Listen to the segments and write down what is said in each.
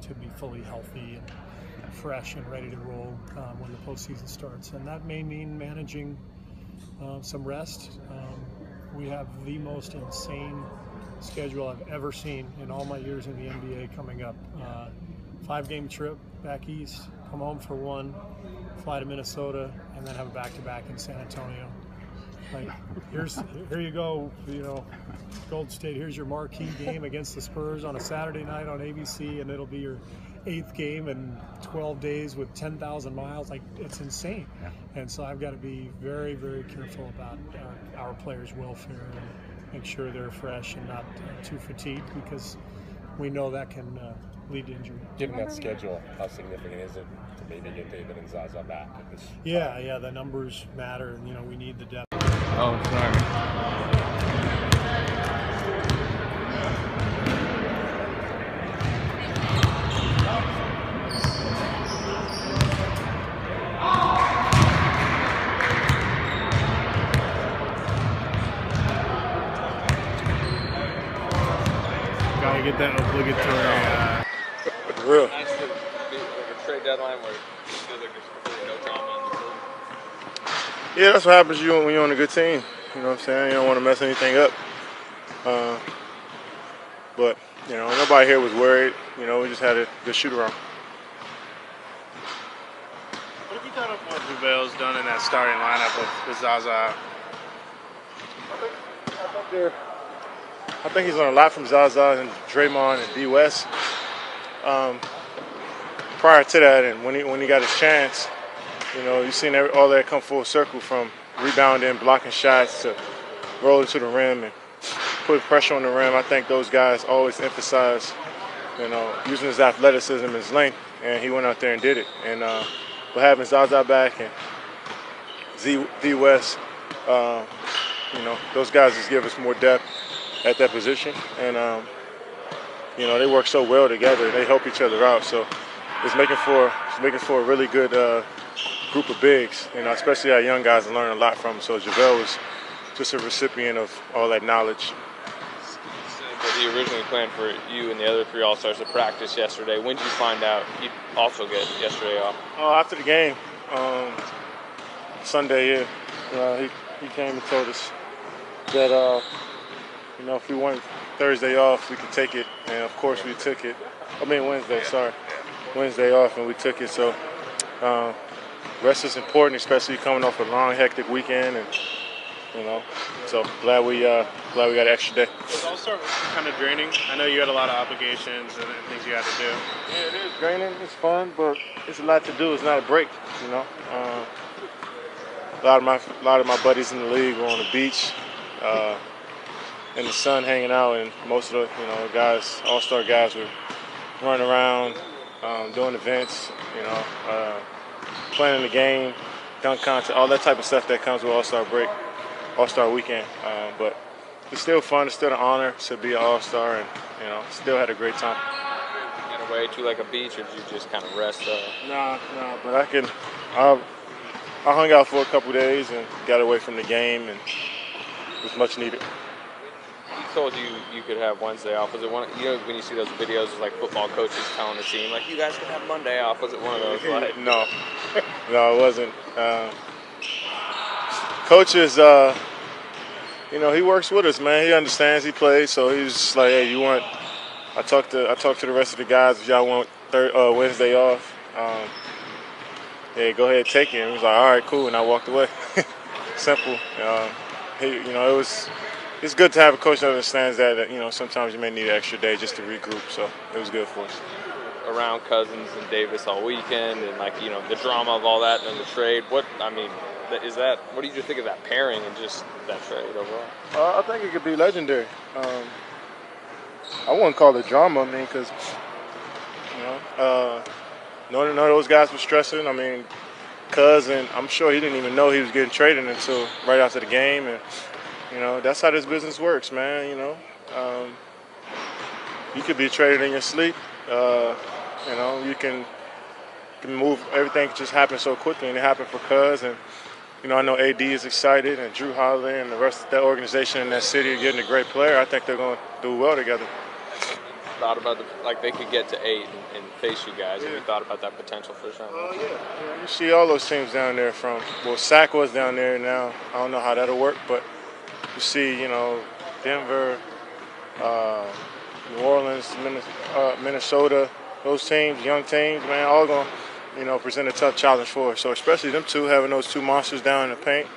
to be fully healthy and fresh and ready to roll when the postseason starts. And that may mean managing some rest. We have the most insane schedule I've ever seen in all my years in the NBA coming up. 5-game trip back east, come home for one, fly to Minnesota, and then have a back-to-back in San Antonio. Like, here you go, Golden State, here's your marquee game against the Spurs on a Saturday night on ABC, and it'll be your 8th game in 12 days with 10,000 miles. Like, it's insane. Yeah. And so I've got to be very, very careful about our players' welfare and make sure they're fresh and not too fatigued, because we know that can lead to injury. Given that schedule, how significant is it to maybe get David and Zaza back? Yeah, the numbers matter, and we need the depth. Oh, sorry. Gotta get that obligatory. Real. Nice to be like a trade deadline where it feels like there's really no drama in the league. Yeah, that's what happens when you're on a good team. You know what I'm saying? You don't want to mess anything up. But, nobody here was worried. We just had a good shoot-around. What have you thought of what Javale's done in that starting lineup with Zaza? I think he's learned a lot from Zaza and Draymond and D. West. Prior to that, and when he got his chance, you've seen all that come full circle, from rebounding, blocking shots, to rolling to the rim and putting pressure on the rim. I think those guys always emphasize, using his athleticism and his length, and he went out there and did it. And but having Zaza back and D. West, those guys just give us more depth at that position, and they work so well together. They help each other out, so it's making for a really good group of bigs. Especially our young guys, and learn a lot from them. So Javale was just a recipient of all that knowledge. But he originally planned for you and the other 3 All-Stars to practice yesterday. When did you find out he'd also get yesterday off? After the game, Sunday. He came and told us that if we wanted Thursday off, we could take it, and of course we took it. Wednesday off, and we took it. So rest is important, especially coming off a long, hectic weekend, and so glad we got an extra day. Was All-Star kind of draining? I know you had a lot of obligations and things you had to do. Yeah, it is draining. It's fun, but it's a lot to do. It's not a break, A lot of my buddies in the league were on the beach, in the sun, hanging out, and most of the guys, All-Star guys, were running around, doing events, playing the game, dunk contest, all that type of stuff that comes with All-Star weekend. But it's still fun. It's still an honor to be an All-Star, and still had a great time. You went away to like a beach, or did you just kind of rest? No, but I hung out for a couple days and got away from the game, and it was much needed. He told you could have Wednesday off. Was it one? When you see those videos, it's like football coaches telling the team, like, you guys can have Monday off. Was it one of those? Like, No, it wasn't. Coaches, he works with us, man. He understands. He plays, so he's just like, hey, you want? I talked to the rest of the guys. If y'all want Wednesday off, yeah, go ahead, take it. And he was like, all right, cool, and I walked away. Simple. It's good to have a coach that understands that sometimes you may need an extra day just to regroup. So it was good for us. Around Cousins and Davis all weekend, and the drama of all that and the trade. What did you think of that pairing and just that trade overall? I think it could be legendary. I wouldn't call it drama. Because none of those guys were stressing. Cuz, and I'm sure he didn't even know he was getting traded until right after the game, and that's how this business works, man. You could be traded in your sleep. You can move. Everything just happens so quickly, and it happened for Cuz. And I know AD is excited, and Drew Holiday and the rest of that organization in that city are getting a great player. I think they're going to do well together. thought about like they could get to 8 and face you guys? Have you thought about that potential for sure? Yeah, you see all those teams down there from, well, Sac was down there now. I don't know how that'll work, but you see, Denver, New Orleans, Minnesota, those teams, young teams, man, all going to, present a tough challenge for us. So especially them two, having those two monsters down in the paint,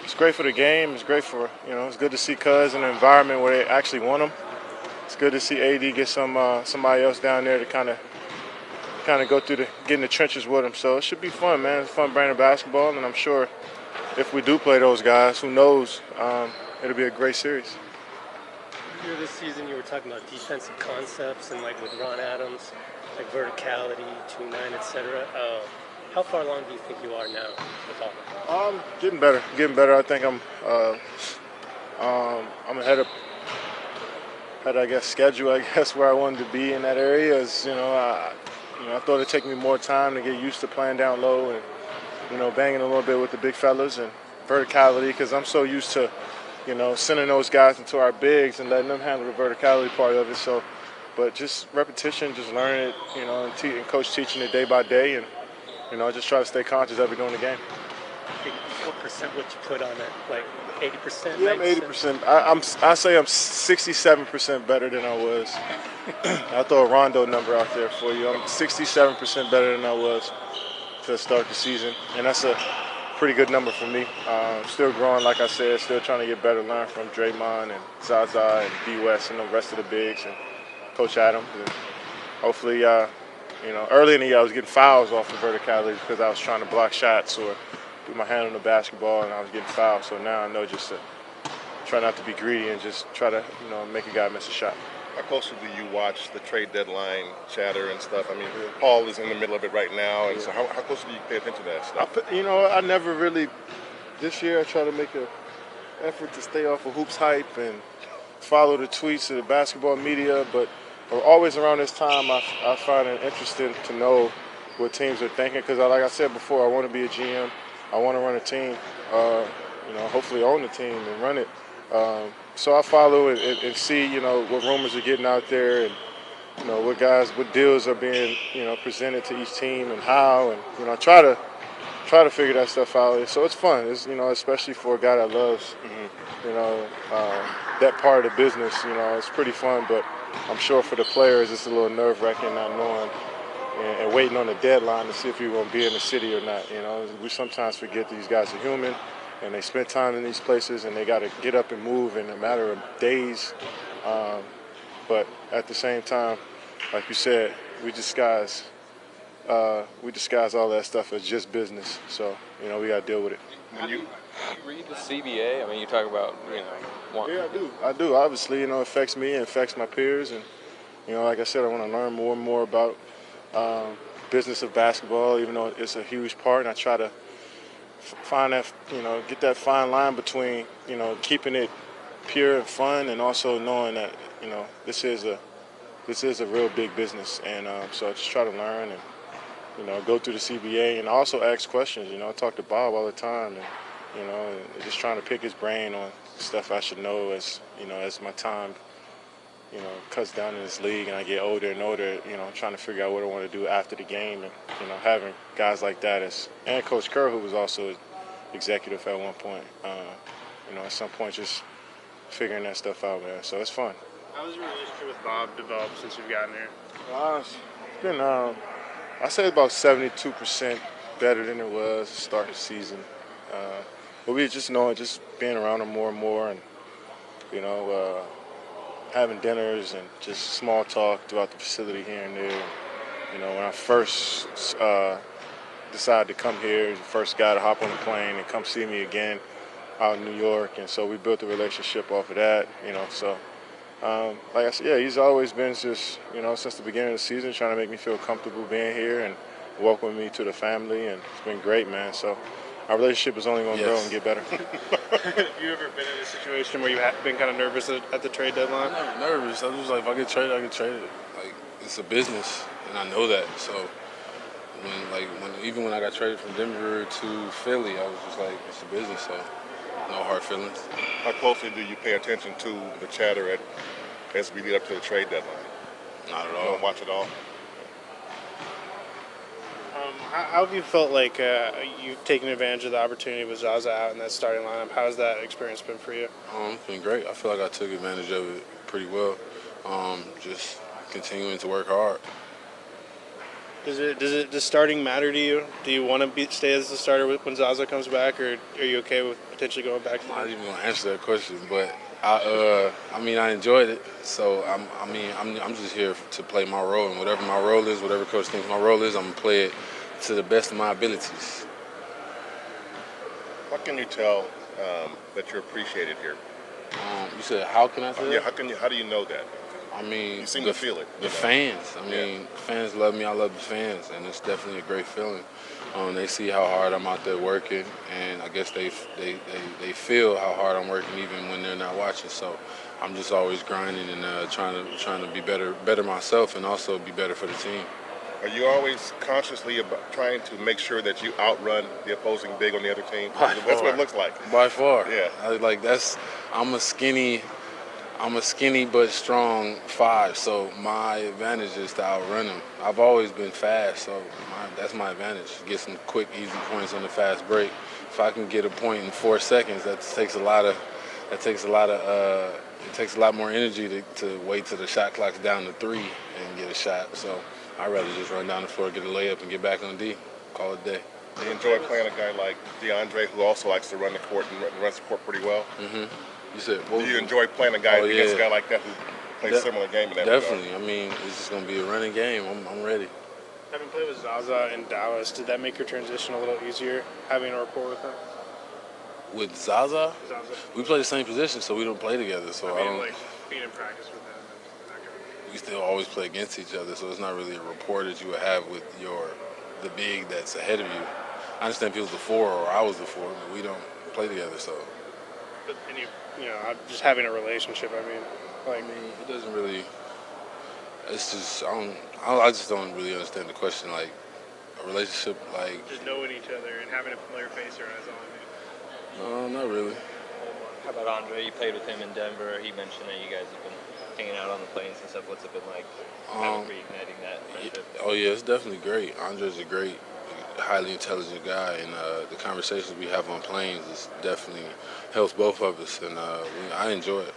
it's great for the game. It's great for, it's good to see Cuz in an environment where they actually want them. It's good to see AD get somebody else down there to kind of go through get in the trenches with them. So it should be fun, man. It's a fun brand of basketball, and I'm sure if we do play those guys, who knows, it'll be a great series. Earlier this season, you were talking about defensive concepts and like with Ron Adams, like verticality, 2-9, etc. How far along do you think you are now with all that? Getting better. I think I'm ahead of I guess schedule. I guess where I wanted to be in that area is I thought it'd take me more time to get used to playing down low and banging a little bit with the big fellas and verticality, because I'm so used to sending those guys into our bigs and letting them handle the verticality part of it. So, but just repetition, just learning it, and coach teaching it day by day, and just try to stay conscious of it during the game. What percent would you put on it? Like 80%? Yeah, I'm 80%. I say I'm 67% better than I was. I'll throw a Rondo number out there for you. I'm 67% better than I was to start the season, and that's a pretty good number for me. Still growing, like I said, still trying to get better, learn from Draymond and Zaza and D. West and the rest of the bigs and Coach Adams. And hopefully, early in the year I was getting fouls off of verticality because I was trying to block shots or put my hand on the basketball and I was getting fouled. So now I know just to try not to be greedy and just try to, make a guy miss a shot. How closely do you watch the trade deadline chatter and stuff? I mean, Paul is in the middle of it right now, and so how closely do you pay attention to that stuff? I never really. This year I try to make an effort to stay off of hoops hype and follow the tweets of the basketball media, but always around this time I find it interesting to know what teams are thinking, because like I said before, I want to be a GM. I want to run a team, hopefully own the team and run it. So I follow and see, what rumors are getting out there and, what deals are being, presented to each team and how, and, I try to figure that stuff out. So it's fun. It's, especially for a guy that loves, that part of the business, it's pretty fun. But I'm sure for the players, it's a little nerve-wracking not knowing and waiting on the deadline to see if you're going to be in the city or not. We sometimes forget these guys are human. And they spend time in these places, and they got to get up and move in a matter of days. But at the same time, like you said, we disguise all that stuff as just business. So we got to deal with it. When you read the CBA, I mean, you talk about Yeah, I do. Obviously, it affects me and affects my peers, and like I said, I want to learn more and more about business of basketball, even though it's a huge part, and I try to find that, get that fine line between, keeping it pure and fun, and also knowing that, this is a real big business. And so I just try to learn and, go through the CBA and also ask questions. I talk to Bob all the time, and, and just trying to pick his brain on stuff I should know as my time, cuts down in this league and I get older and older, trying to figure out what I want to do after the game. And, having guys like that and Coach Kerr, who was also executive at one point, at some point just figuring that stuff out, man. So it's fun. How has your relationship with Bob developed since you've gotten here? It's been, I say about 72% better than it was to start the season. But we just being around him more and more, and, having dinners and just small talk throughout the facility here and there. When I first decided to come here, the first guy to hop on the plane and come see me again out in New York, and so we built a relationship off of that. So like I said, yeah, he's always been just, since the beginning of the season, trying to make me feel comfortable being here and welcoming me to the family, and it's been great, man. So our relationship is only going to grow and get better. Have you ever been in a situation where you have been kind of nervous at the trade deadline? I'm never nervous. I'm just like, if I get traded, I get traded. Like, it's a business, and I know that. So even when I got traded from Denver to Philly, I was just like, it's a business, so no hard feelings. How closely do you pay attention to the chatter as we lead up to the trade deadline? Not at You all. don't watch it all? How have you felt like you've taken advantage of the opportunity with Zaza out in that starting lineup? How has that experience been for you? It's been great. I feel like I took advantage of it pretty well. Just continuing to work hard. Does starting matter to you? Do you want to stay as the starter when Zaza comes back, or are you okay with potentially going back to the I'm not bench? even gonna answer that question, but I mean, I enjoyed it. So I'm just here to play my role, and whatever my role is, whatever coach thinks my role is, I'm gonna play it to the best of my abilities. How can you tell that you're appreciated here? You said, how can I say Yeah, that? how do you know that? I mean, You seem to feel it, The you know? fans. I mean, fans love me. I love the fans, and it's definitely a great feeling. They see how hard I'm out there working, and I guess they feel how hard I'm working even when they're not watching. So I'm just always grinding and trying to be better myself, and also be better for the team. Are you always consciously about trying to make sure that you outrun the opposing big on the other team? By That's what far. it looks like. By far. Yeah. I'm a skinny but strong 5, so my advantage is to outrun him. I've always been fast, so that's my advantage. Get some quick, easy points on the fast break. If I can get a point in 4 seconds, it takes a lot more energy to wait till the shot clock's down to 3 and get a shot. So I'd rather just run down the floor, get a layup, and get back on D. Call it a day. Do you enjoy playing a guy like DeAndre, who also likes to run the court and runs the court pretty well? You said, what Do was you it? enjoy playing against a yeah. guy like that who plays a similar game in that Definitely. regard? I mean, it's just going to be a running game. I'm ready. Having played with Zaza in Dallas, did that make your transition a little easier, having a rapport with him? With Zaza, Zaza. we play the same position, so we don't play together. So I don't. Being in practice with him and that kind of thing. We still always play against each other, so it's not really a rapport that you would have with the big that's ahead of you. I understand if he was the 4 or I was the 4, but we don't play together. So But just having a relationship. I mean, it doesn't really. It's just I just don't really understand the question. Like a relationship, like Just knowing each other and having a familiar face around is all I mean. no, not really. How about Andre? You played with him in Denver. He mentioned that you guys have been hanging out on the planes and stuff. What's it been like reigniting that friendship? Oh yeah, it's definitely great. Andre's a great, highly intelligent guy, and the conversations we have on planes is definitely helps both of us, and I enjoy it.